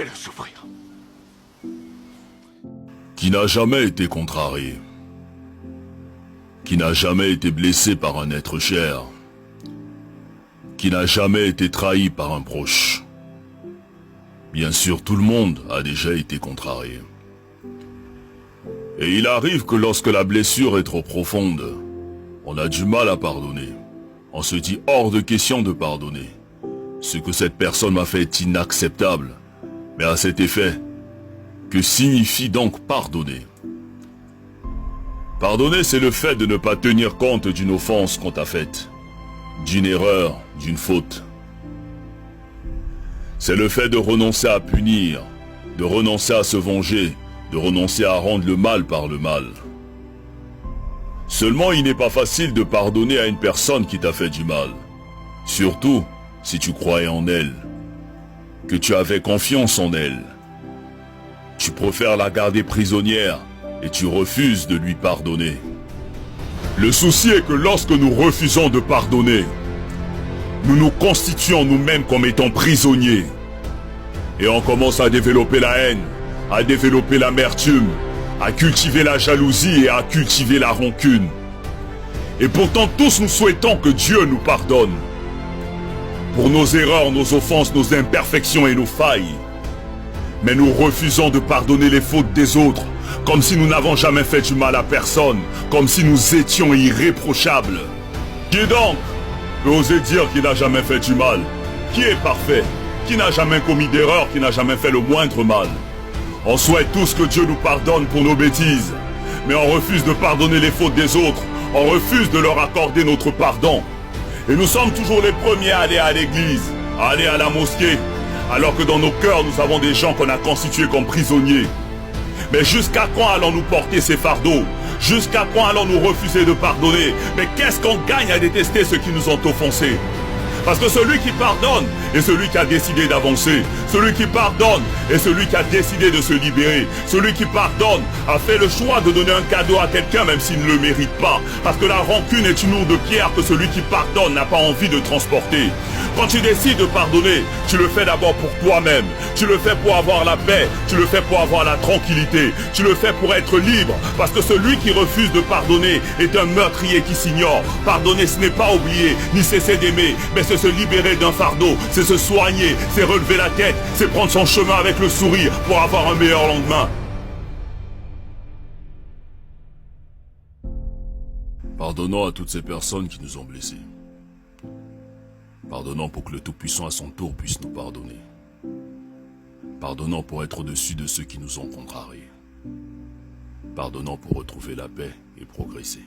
Fais-le souffrir. Qui n'a jamais été contrarié, qui n'a jamais été blessé par un être cher, qui n'a jamais été trahi par un proche. Bien sûr, tout le monde a déjà été contrarié. Et il arrive que lorsque la blessure est trop profonde, on a du mal à pardonner. On se dit hors de question de pardonner. Ce que cette personne m'a fait est inacceptable. Mais à cet effet, que signifie donc pardonner? Pardonner, c'est le fait de ne pas tenir compte d'une offense qu'on t'a faite, d'une erreur, d'une faute. C'est le fait de renoncer à punir, de renoncer à se venger, de renoncer à rendre le mal par le mal. Seulement, il n'est pas facile de pardonner à une personne qui t'a fait du mal. Surtout si tu croyais en elle, que tu avais confiance en elle. Tu préfères la garder prisonnière et tu refuses de lui pardonner. Le souci est que lorsque nous refusons de pardonner, nous nous constituons nous-mêmes comme étant prisonniers. Et on commence à développer la haine, à développer l'amertume, à cultiver la jalousie et à cultiver la rancune. Et pourtant tous nous souhaitons que Dieu nous pardonne. Pour nos erreurs, nos offenses, nos imperfections et nos failles. Mais nous refusons de pardonner les fautes des autres, comme si nous n'avons jamais fait du mal à personne, comme si nous étions irréprochables. Qui donc peut oser dire qu'il n'a jamais fait du mal? Qui est parfait? Qui n'a jamais commis d'erreur? Qui n'a jamais fait le moindre mal? On souhaite tous que Dieu nous pardonne pour nos bêtises, mais on refuse de pardonner les fautes des autres, on refuse de leur accorder notre pardon. Et nous sommes toujours les premiers à aller à l'église, à aller à la mosquée, alors que dans nos cœurs nous avons des gens qu'on a constitués comme prisonniers. Mais jusqu'à quand allons-nous porter ces fardeaux? Jusqu'à quand allons-nous refuser de pardonner? Mais qu'est-ce qu'on gagne à détester ceux qui nous ont offensés? Parce que celui qui pardonne est celui qui a décidé d'avancer. Celui qui pardonne est celui qui a décidé de se libérer. Celui qui pardonne a fait le choix de donner un cadeau à quelqu'un même s'il ne le mérite pas. Parce que la rancune est une lourde pierre que celui qui pardonne n'a pas envie de transporter. Quand tu décides de pardonner, tu le fais d'abord pour toi-même. Tu le fais pour avoir la paix. Tu le fais pour avoir la tranquillité. Tu le fais pour être libre. Parce que celui qui refuse de pardonner est un meurtrier qui s'ignore. Pardonner, ce n'est pas oublier, ni cesser d'aimer, mais c'est se libérer d'un fardeau, c'est se soigner, c'est relever la tête, c'est prendre son chemin avec le sourire pour avoir un meilleur lendemain. Pardonnons à toutes ces personnes qui nous ont blessés. Pardonnons pour que le Tout-Puissant à son tour puisse nous pardonner. Pardonnons pour être au-dessus de ceux qui nous ont contrariés. Pardonnons pour retrouver la paix et progresser.